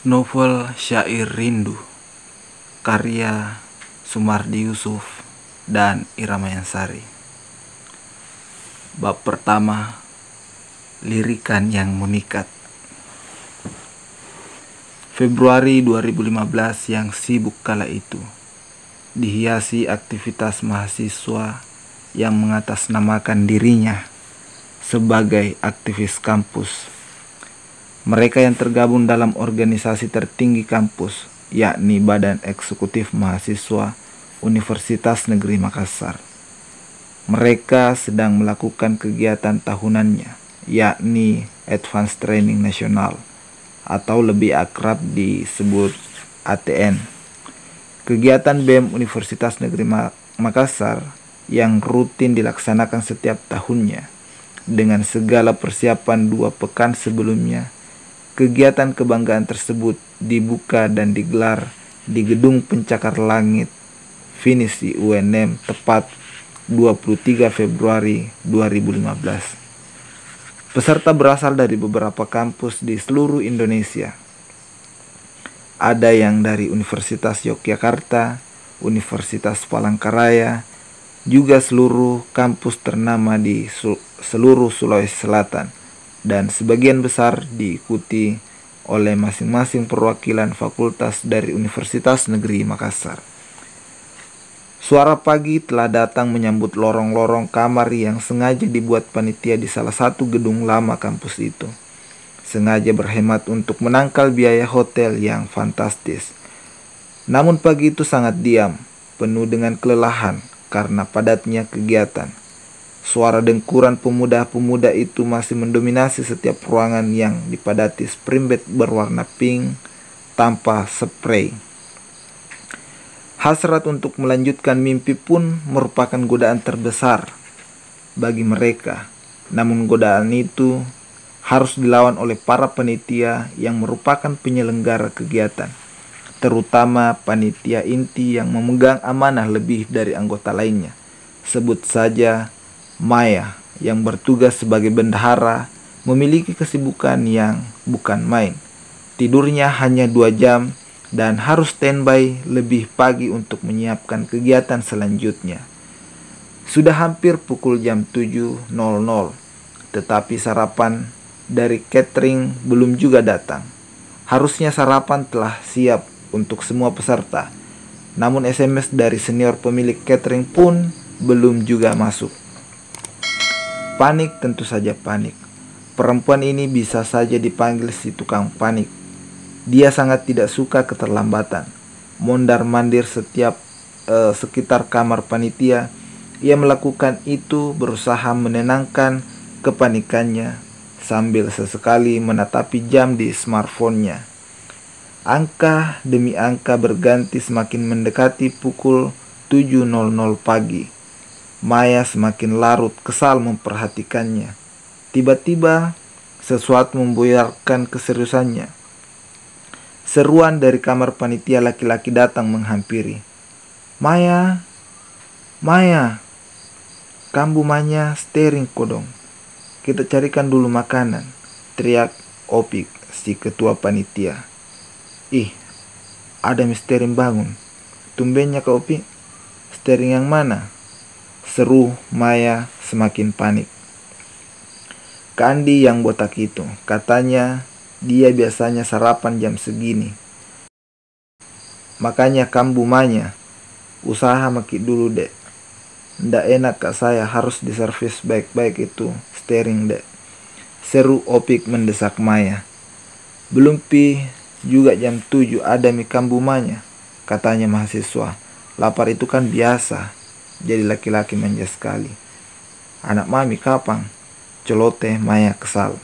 Novel Syair Rindu karya Sumardi Yusuf dan Ira Mayansari. Bab pertama, lirikan yang memikat. Februari 2015 yang sibuk kala itu dihiasi aktivitas mahasiswa yang mengatasnamakan dirinya sebagai aktivis kampus. Mereka yang tergabung dalam organisasi tertinggi kampus, yakni Badan Eksekutif Mahasiswa Universitas Negeri Makassar. Mereka sedang melakukan kegiatan tahunannya, yakni Advanced Training Nasional, atau lebih akrab disebut ATN. Kegiatan BEM Universitas Negeri Makassar yang rutin dilaksanakan setiap tahunnya dengan segala persiapan 2 pekan sebelumnya. Kegiatan kebanggaan tersebut dibuka dan digelar di Gedung Pencakar Langit Finisi UNM tepat 23 Februari 2015. Peserta berasal dari beberapa kampus di seluruh Indonesia. Ada yang dari Universitas Yogyakarta, Universitas Palangkaraya, juga seluruh kampus ternama di seluruh Sulawesi Selatan, dan sebagian besar diikuti oleh masing-masing perwakilan fakultas dari Universitas Negeri Makassar. Suara pagi telah datang menyambut lorong-lorong kamar yang sengaja dibuat panitia di salah satu gedung lama kampus itu. Sengaja berhemat untuk menangkal biaya hotel yang fantastis. Namun pagi itu sangat diam, penuh dengan kelelahan karena padatnya kegiatan. Suara dengkuran pemuda-pemuda itu masih mendominasi setiap ruangan yang dipadati spring bed berwarna pink tanpa spray. Hasrat untuk melanjutkan mimpi pun merupakan godaan terbesar bagi mereka. Namun godaan itu harus dilawan oleh para panitia yang merupakan penyelenggara kegiatan, terutama panitia inti yang memegang amanah lebih dari anggota lainnya. Sebut saja Maya yang bertugas sebagai bendahara memiliki kesibukan yang bukan main. Tidurnya hanya 2 jam dan harus standby lebih pagi untuk menyiapkan kegiatan selanjutnya. Sudah hampir pukul jam 7.00, tetapi sarapan dari catering belum juga datang. Harusnya sarapan telah siap untuk semua peserta. Namun SMS dari senior pemilik catering pun belum juga masuk. Panik, tentu saja panik. Perempuan ini bisa saja dipanggil si tukang panik. Dia sangat tidak suka keterlambatan. Mondar-mandir sekitar kamar panitia. Ia melakukan itu berusaha menenangkan kepanikannya sambil sesekali menatapi jam di smartphone-nya. Angka demi angka berganti semakin mendekati pukul 7.00 pagi. Maya semakin larut kesal memperhatikannya. Tiba-tiba sesuatu membuyarkan keseriusannya. Seruan dari kamar panitia laki-laki datang menghampiri. Maya, Maya, kambu manya stering kodong. Kita carikan dulu makanan, teriak Opik, si ketua panitia. Ih, ada misteri bangun. Tumbennya Kak Opik, stering yang mana? Seru Maya semakin panik. Kandi yang botak itu, katanya dia biasanya sarapan jam segini. Makanya kambu Manya, usaha maki dulu dek. Ndak enak kak saya harus diservis baik-baik itu steering dek. Seru Opik mendesak Maya. Belum juga jam 7 ada mi kambu Manya, katanya mahasiswa. Lapar itu kan biasa. Jadi laki-laki manja sekali. Anak mami kapan? Celoteh Maya kesal.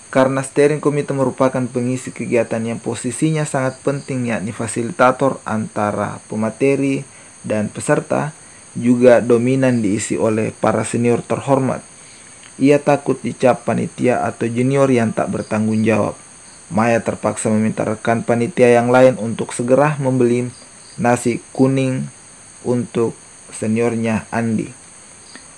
Karena steering komite merupakan pengisi kegiatan yang posisinya sangat penting, yakni fasilitator antara pemateri dan peserta, juga dominan diisi oleh para senior terhormat. Ia takut dicap panitia atau junior yang tak bertanggung jawab. Maya terpaksa meminta rekan panitia yang lain untuk segera membeli nasi kuning untuk seniornya Andi.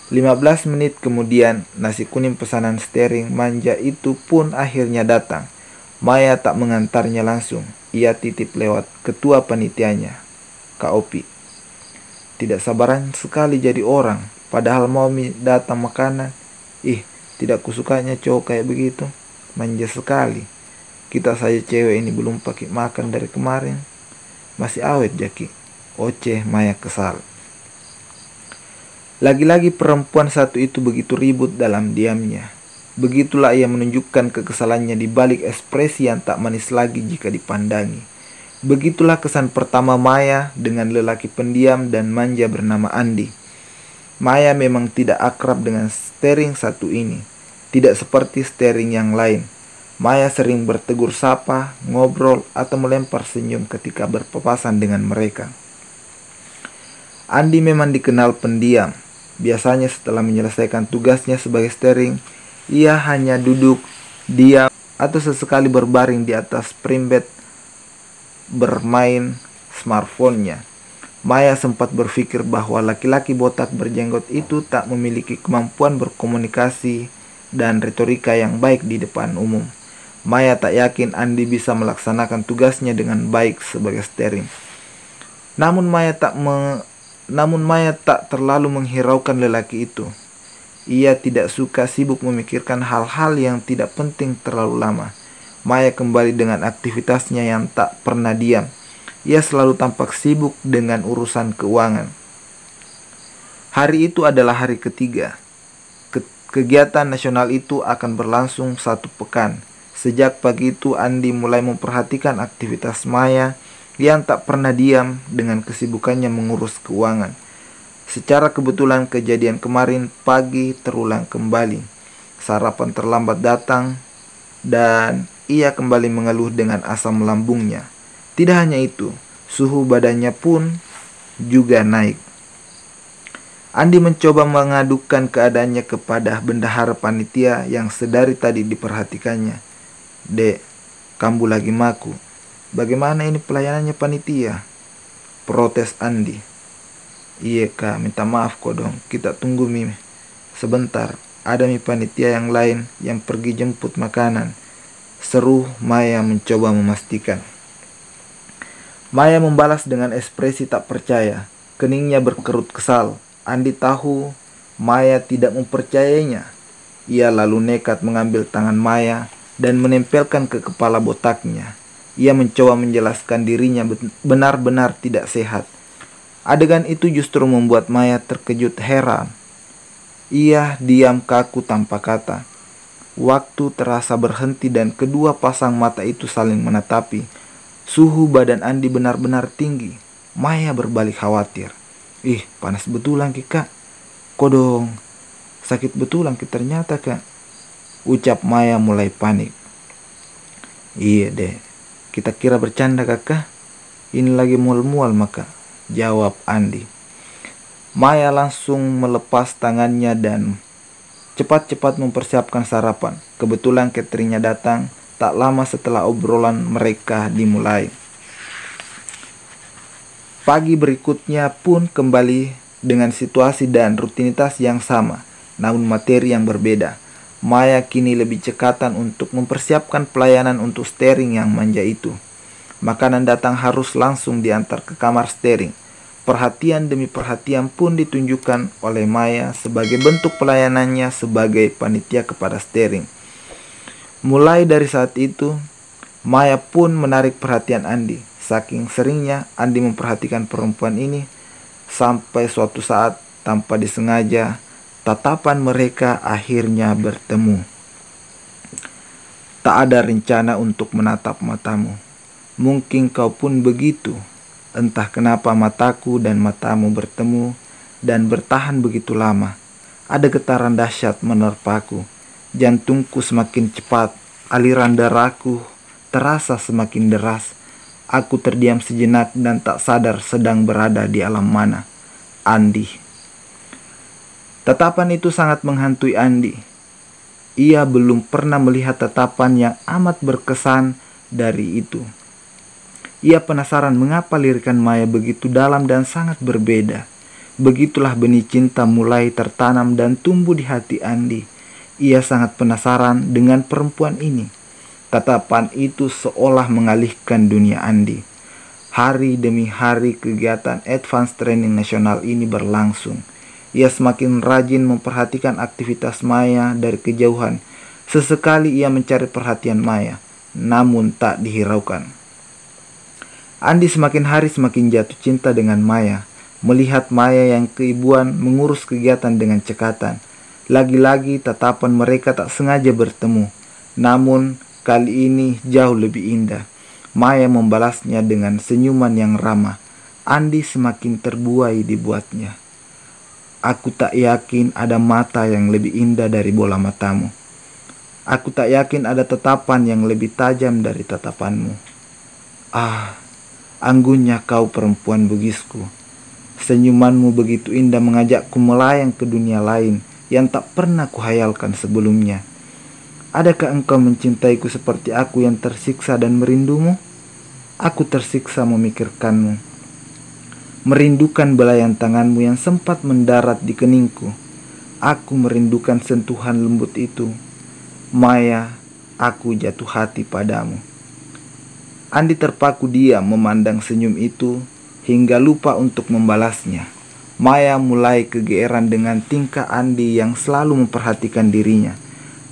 15 menit kemudian, nasi kuning pesanan steering manja itu pun akhirnya datang. Maya tak mengantarnya langsung. Ia titip lewat ketua panitianya, Kak Opi. Tidak sabaran sekali jadi orang, padahal mau datang makanan. Tidak kusukanya cowok kayak begitu. Manja sekali. Kita saja cewek ini belum pakai makan dari kemarin. Masih awet jaki. Oceh Maya kesal. Lagi-lagi perempuan satu itu begitu ribut dalam diamnya. Begitulah ia menunjukkan kekesalannya di balik ekspresi yang tak manis lagi jika dipandangi. Begitulah kesan pertama Maya dengan lelaki pendiam dan manja bernama Andi. Maya memang tidak akrab dengan Stering satu ini. Tidak seperti Stering yang lain. Maya sering bertegur sapa, ngobrol, atau melempar senyum ketika berpapasan dengan mereka. Andi memang dikenal pendiam. Biasanya setelah menyelesaikan tugasnya sebagai Stering, ia hanya duduk, diam, atau sesekali berbaring di atas primbed bermain smartphone-nya. Maya sempat berpikir bahwa laki-laki botak berjenggot itu tak memiliki kemampuan berkomunikasi dan retorika yang baik di depan umum. Maya tak yakin Andi bisa melaksanakan tugasnya dengan baik sebagai Stering. Namun Maya tak terlalu menghiraukan lelaki itu. Ia tidak suka sibuk memikirkan hal-hal yang tidak penting terlalu lama. Maya kembali dengan aktivitasnya yang tak pernah diam. Ia selalu tampak sibuk dengan urusan keuangan. Hari itu adalah hari ketiga. Kegiatan nasional itu akan berlangsung 1 pekan. Sejak pagi itu Andi mulai memperhatikan aktivitas Maya yang tak pernah diam dengan kesibukannya mengurus keuangan. Secara kebetulan kejadian kemarin pagi terulang kembali. Sarapan terlambat datang dan ia kembali mengeluh dengan asam lambungnya. Tidak hanya itu, suhu badannya pun juga naik. Andi mencoba mengadukan keadaannya kepada bendahara panitia yang sedari tadi diperhatikannya. "Dek, kambu lagi maku. Bagaimana ini pelayanannya panitia?" protes Andi. "Iya kak, minta maaf kok dong. Kita tunggu mi sebentar. Ada mi panitia yang lain yang pergi jemput makanan," seru Maya mencoba memastikan. Maya membalas dengan ekspresi tak percaya. Keningnya berkerut kesal. Andi tahu Maya tidak mempercayainya. Ia lalu nekat mengambil tangan Maya dan menempelkan ke kepala botaknya. Ia mencoba menjelaskan dirinya benar-benar tidak sehat. Adegan itu justru membuat Maya terkejut heran. Ia diam kaku tanpa kata. Waktu terasa berhenti dan kedua pasang mata itu saling menatapi. Suhu badan Andi benar-benar tinggi. Maya berbalik khawatir. Panas betulan ki kak. Kodong, sakit betulan ki ternyata kak, ucap Maya mulai panik. "Iya deh, kita kira bercanda kakak. Ini lagi mual-mual maka," jawab Andi. Maya langsung melepas tangannya dan cepat-cepat mempersiapkan sarapan. Kebetulan cateringnya datang tak lama setelah obrolan mereka dimulai. Pagi berikutnya pun kembali dengan situasi dan rutinitas yang sama, namun materi yang berbeda. Maya kini lebih cekatan untuk mempersiapkan pelayanan untuk Stering yang manja itu. Makanan datang harus langsung diantar ke kamar Stering. Perhatian demi perhatian pun ditunjukkan oleh Maya sebagai bentuk pelayanannya sebagai panitia kepada Stering. Mulai dari saat itu, Maya pun menarik perhatian Andi. Saking seringnya Andi memperhatikan perempuan ini, sampai suatu saat tanpa disengaja, tatapan mereka akhirnya bertemu. "Tak ada rencana untuk menatap matamu. Mungkin kau pun begitu. Entah kenapa mataku dan matamu bertemu dan bertahan begitu lama. Ada getaran dahsyat menerpaku. Jantungku semakin cepat, aliran darahku terasa semakin deras. Aku terdiam sejenak dan tak sadar sedang berada di alam mana." Andi. Tatapan itu sangat menghantui Andi. Ia belum pernah melihat tatapan yang amat berkesan dari itu. Ia penasaran mengapa lirikan Maya begitu dalam dan sangat berbeda. Begitulah benih cinta mulai tertanam dan tumbuh di hati Andi. Ia sangat penasaran dengan perempuan ini. Tatapan itu seolah mengalihkan dunia Andi. Hari demi hari kegiatan Advanced Training Nasional ini berlangsung. Ia semakin rajin memperhatikan aktivitas Maya dari kejauhan. Sesekali ia mencari perhatian Maya, namun tak dihiraukan. Andi semakin hari semakin jatuh cinta dengan Maya. Melihat Maya yang keibuan mengurus kegiatan dengan cekatan. Lagi-lagi tatapan mereka tak sengaja bertemu. Namun kali ini jauh lebih indah. Maya membalasnya dengan senyuman yang ramah. Andi semakin terbuai dibuatnya. Aku tak yakin ada mata yang lebih indah dari bola matamu. Aku tak yakin ada tatapan yang lebih tajam dari tatapanmu. Ah, anggunnya kau perempuan bugisku. Senyumanmu begitu indah mengajakku melayang ke dunia lain yang tak pernah kuhayalkan sebelumnya. Adakah engkau mencintaiku seperti aku yang tersiksa dan merindumu? Aku tersiksa memikirkanmu, merindukan belayan tanganmu yang sempat mendarat di keningku. Aku merindukan sentuhan lembut itu. Maya, aku jatuh hati padamu. Andi terpaku diam memandang senyum itu hingga lupa untuk membalasnya. Maya mulai kegeeran dengan tingkah Andi yang selalu memperhatikan dirinya.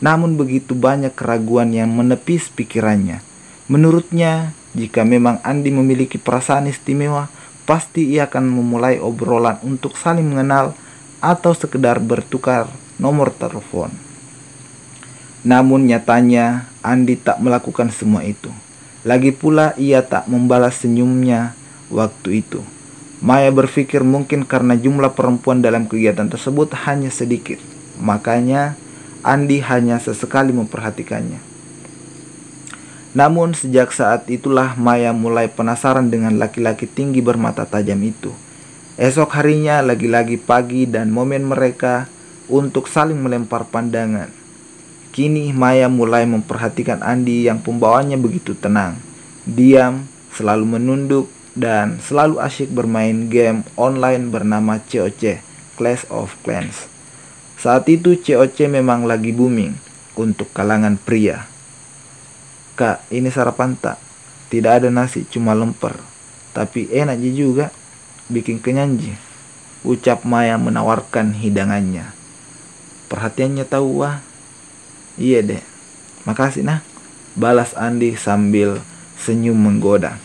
Namun begitu banyak keraguan yang menepis pikirannya. Menurutnya, jika memang Andi memiliki perasaan istimewa, pasti ia akan memulai obrolan untuk saling mengenal atau sekedar bertukar nomor telepon. Namun nyatanya Andi tak melakukan semua itu. Lagi pula ia tak membalas senyumnya waktu itu. Maya berpikir mungkin karena jumlah perempuan dalam kegiatan tersebut hanya sedikit. Makanya Andi hanya sesekali memperhatikannya. Namun sejak saat itulah Maya mulai penasaran dengan laki-laki tinggi bermata tajam itu. Esok harinya lagi-lagi pagi dan momen mereka untuk saling melempar pandangan. Kini Maya mulai memperhatikan Andi yang pembawaannya begitu tenang, diam, selalu menunduk, dan selalu asyik bermain game online bernama COC, Clash of Clans. Saat itu COC memang lagi booming untuk kalangan pria. Kak, ini sarapan tak? Tidak ada nasi, cuma lemper. Tapi enak juga, bikin kenyang ji. Ucap Maya menawarkan hidangannya. Perhatiannya tahu wah. Iya deh, makasih nah. Balas Andi sambil senyum menggoda.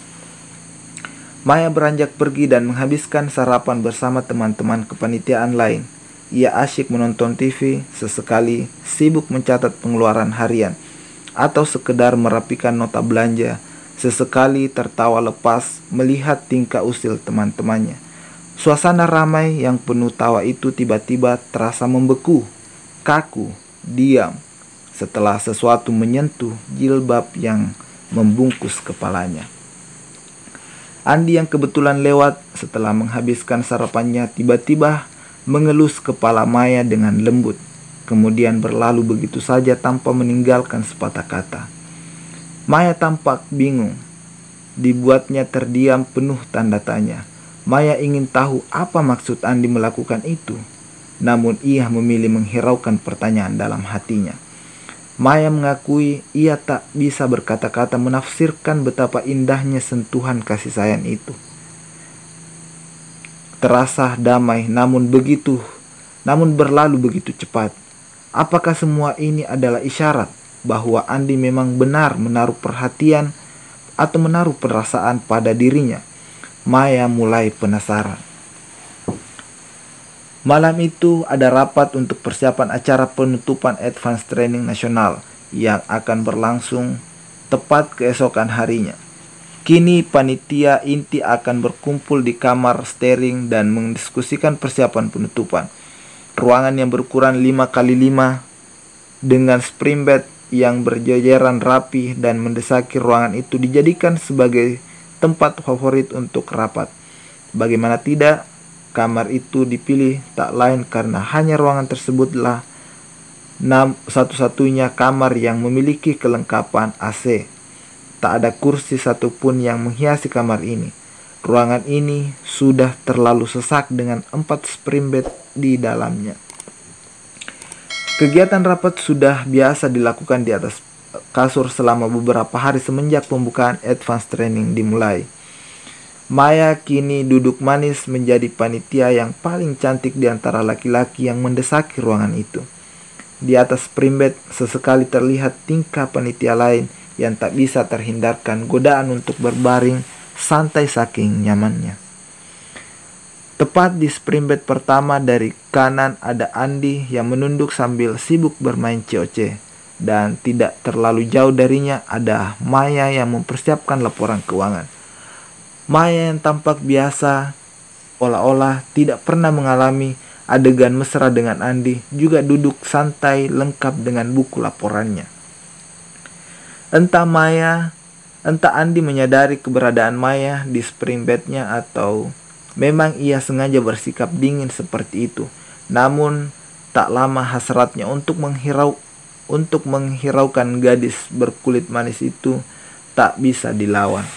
Maya beranjak pergi dan menghabiskan sarapan bersama teman-teman kepanitiaan lain. Ia asyik menonton TV, sesekali sibuk mencatat pengeluaran harian, atau sekedar merapikan nota belanja, sesekali tertawa lepas melihat tingkah usil teman-temannya. Suasana ramai yang penuh tawa itu tiba-tiba terasa membeku, kaku, diam, setelah sesuatu menyentuh jilbab yang membungkus kepalanya. Andi yang kebetulan lewat setelah menghabiskan sarapannya tiba-tiba mengelus kepala Maya dengan lembut, kemudian berlalu begitu saja tanpa meninggalkan sepatah kata. Maya tampak bingung, dibuatnya terdiam penuh tanda tanya. Maya ingin tahu apa maksud Andi melakukan itu, namun ia memilih menghiraukan pertanyaan dalam hatinya. Maya mengakui ia tak bisa berkata-kata menafsirkan betapa indahnya sentuhan kasih sayang itu. Terasa damai namun berlalu begitu cepat. Apakah semua ini adalah isyarat bahwa Andi memang benar menaruh perhatian atau menaruh perasaan pada dirinya? Maya mulai penasaran. Malam itu ada rapat untuk persiapan acara penutupan Advanced Training Nasional yang akan berlangsung tepat keesokan harinya. Kini panitia inti akan berkumpul di kamar steering dan mendiskusikan persiapan penutupan. Ruangan yang berukuran 5x5 dengan spring bed yang berjajaran rapi dan mendesaki ruangan itu dijadikan sebagai tempat favorit untuk rapat. Bagaimana tidak, kamar itu dipilih tak lain karena hanya ruangan tersebutlah satu-satunya kamar yang memiliki kelengkapan AC. Tak ada kursi satupun yang menghiasi kamar ini. Ruangan ini sudah terlalu sesak dengan 4 spring bed di dalamnya. Kegiatan rapat sudah biasa dilakukan di atas kasur selama beberapa hari semenjak pembukaan advance training dimulai. Maya kini duduk manis menjadi panitia yang paling cantik di antara laki-laki yang mendesaki ruangan itu. Di atas spring bed sesekali terlihat tingkah panitia lain yang tak bisa terhindarkan godaan untuk berbaring santai saking nyamannya. Tepat di spring bed pertama dari kanan ada Andi yang menunduk sambil sibuk bermain COC. Dan tidak terlalu jauh darinya ada Maya yang mempersiapkan laporan keuangan. Maya yang tampak biasa, olah-olah tidak pernah mengalami adegan mesra dengan Andi, juga duduk santai lengkap dengan buku laporannya. Entah Andi menyadari keberadaan Maya di spring bednya atau memang ia sengaja bersikap dingin seperti itu. Namun tak lama hasratnya untuk menghiraukan gadis berkulit manis itu tak bisa dilawan.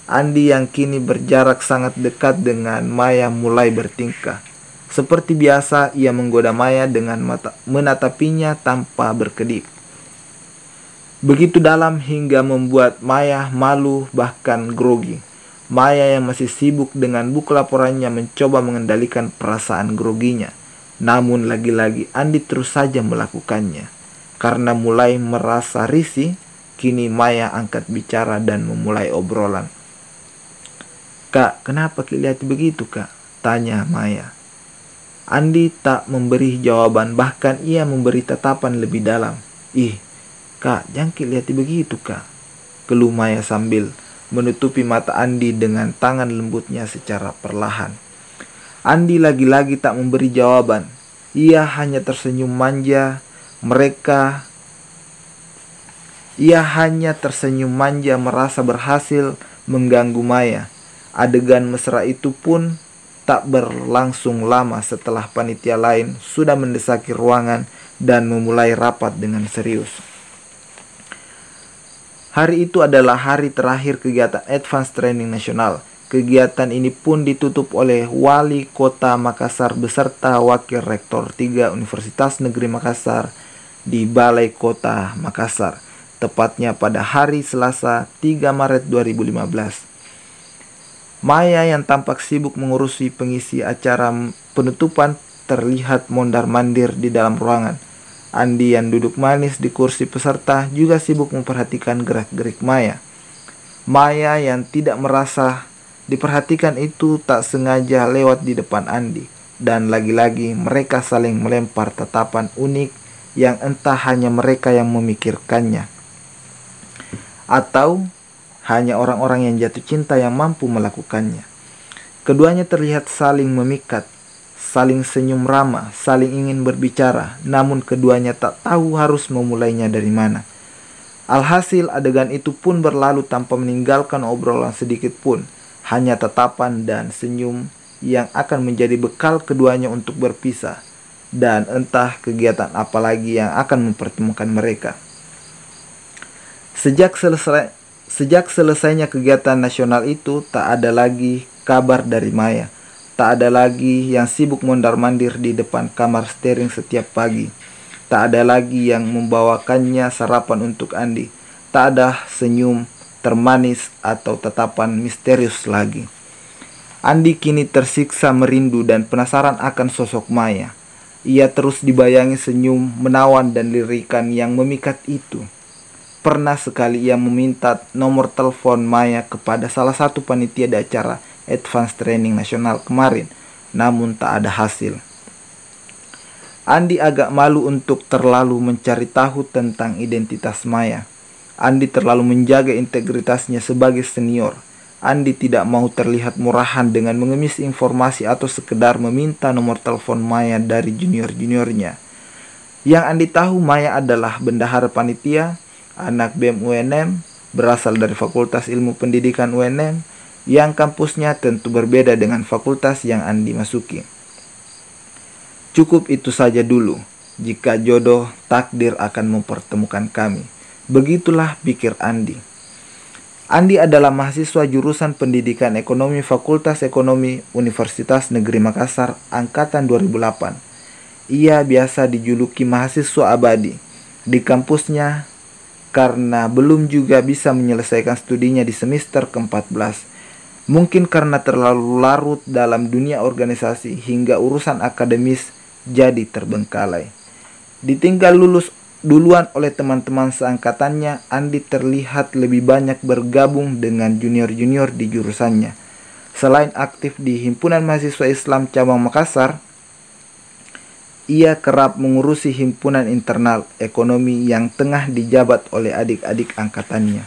Andi yang kini berjarak sangat dekat dengan Maya mulai bertingkah. Seperti biasa, ia menggoda Maya dengan menatapinya tanpa berkedip. Begitu dalam hingga membuat Maya malu bahkan grogi. Maya yang masih sibuk dengan buku laporannya mencoba mengendalikan perasaan groginya. Namun lagi-lagi Andi terus saja melakukannya. Karena mulai merasa risih, kini Maya angkat bicara dan memulai obrolan. "Kak, kenapa kelihatan begitu, Kak?" tanya Maya. Andi tak memberi jawaban, bahkan ia memberi tatapan lebih dalam. "Ih, Kak, jangan kelihatan begitu, Kak," keluh Maya sambil menutupi mata Andi dengan tangan lembutnya secara perlahan. Andi lagi-lagi tak memberi jawaban. Ia hanya tersenyum manja. Ia hanya tersenyum manja merasa berhasil mengganggu Maya. Adegan mesra itu pun tak berlangsung lama setelah panitia lain sudah mendesaki ruangan dan memulai rapat dengan serius. Hari itu adalah hari terakhir kegiatan Advance Training Nasional. Kegiatan ini pun ditutup oleh Wali Kota Makassar beserta Wakil Rektor 3 Universitas Negeri Makassar di Balai Kota Makassar, tepatnya pada hari Selasa 3 Maret 2015. Maya yang tampak sibuk mengurusi pengisi acara penutupan terlihat mondar-mandir di dalam ruangan. Andi yang duduk manis di kursi peserta juga sibuk memperhatikan gerak-gerik Maya. Maya yang tidak merasa diperhatikan itu tak sengaja lewat di depan Andi. Dan lagi-lagi mereka saling melempar tatapan unik yang entah hanya mereka yang memikirkannya, atau hanya orang-orang yang jatuh cinta yang mampu melakukannya. Keduanya terlihat saling memikat, saling senyum ramah, saling ingin berbicara, namun keduanya tak tahu harus memulainya dari mana. Alhasil adegan itu pun berlalu tanpa meninggalkan obrolan sedikit pun, hanya tatapan dan senyum yang akan menjadi bekal keduanya untuk berpisah, dan entah kegiatan apa lagi yang akan mempertemukan mereka. Sejak selesainya kegiatan nasional itu, tak ada lagi kabar dari Maya. Tak ada lagi yang sibuk mondar-mandir di depan kamar steering setiap pagi. Tak ada lagi yang membawakannya sarapan untuk Andi. Tak ada senyum termanis atau tatapan misterius lagi. Andi kini tersiksa merindu dan penasaran akan sosok Maya. Ia terus dibayangi senyum menawan dan lirikan yang memikat itu. Pernah sekali ia meminta nomor telepon Maya kepada salah satu panitia di acara Advance Training Nasional kemarin, namun tak ada hasil. Andi agak malu untuk terlalu mencari tahu tentang identitas Maya. Andi terlalu menjaga integritasnya sebagai senior. Andi tidak mau terlihat murahan dengan mengemis informasi atau sekedar meminta nomor telepon Maya dari junior-juniornya. Yang Andi tahu, Maya adalah bendahara panitia, anak BEM UNM, berasal dari Fakultas Ilmu Pendidikan UNM, yang kampusnya tentu berbeda dengan fakultas yang Andi masuki. Cukup itu saja dulu, jika jodoh takdir akan mempertemukan kami. Begitulah pikir Andi. Andi adalah mahasiswa jurusan Pendidikan Ekonomi Fakultas Ekonomi Universitas Negeri Makassar angkatan 2008. Ia biasa dijuluki mahasiswa abadi. Di kampusnya karena belum juga bisa menyelesaikan studinya di semester ke-14. Mungkin karena terlalu larut dalam dunia organisasi hingga urusan akademis jadi terbengkalai. Ditinggal lulus duluan oleh teman-teman seangkatannya, Andi terlihat lebih banyak bergabung dengan junior-junior di jurusannya. Selain aktif di Himpunan Mahasiswa Islam Cabang Makassar, ia kerap mengurusi himpunan internal ekonomi yang tengah dijabat oleh adik-adik angkatannya.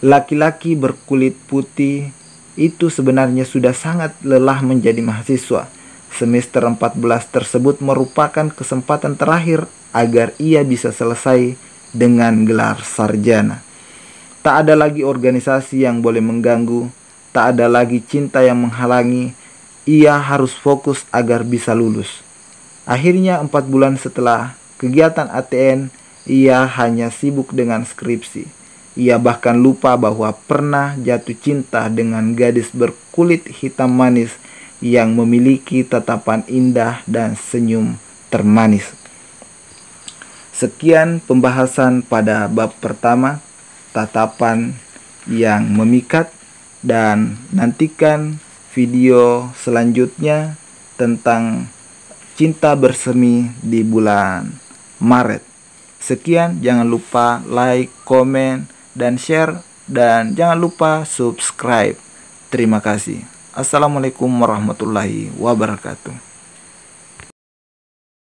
Laki-laki berkulit putih itu sebenarnya sudah sangat lelah menjadi mahasiswa. Semester 14 tersebut merupakan kesempatan terakhir agar ia bisa selesai dengan gelar sarjana. Tak ada lagi organisasi yang boleh mengganggu, tak ada lagi cinta yang menghalangi. Ia harus fokus agar bisa lulus. Akhirnya 4 bulan setelah kegiatan ATN, ia hanya sibuk dengan skripsi. Ia bahkan lupa bahwa pernah jatuh cinta dengan gadis berkulit hitam manis yang memiliki tatapan indah dan senyum termanis. Sekian pembahasan pada bab pertama, tatapan yang memikat, dan nantikan video selanjutnya tentang cinta bersemi di bulan Maret. Sekian, jangan lupa like, komen, dan share, dan jangan lupa subscribe. Terima kasih. Assalamualaikum warahmatullahi wabarakatuh.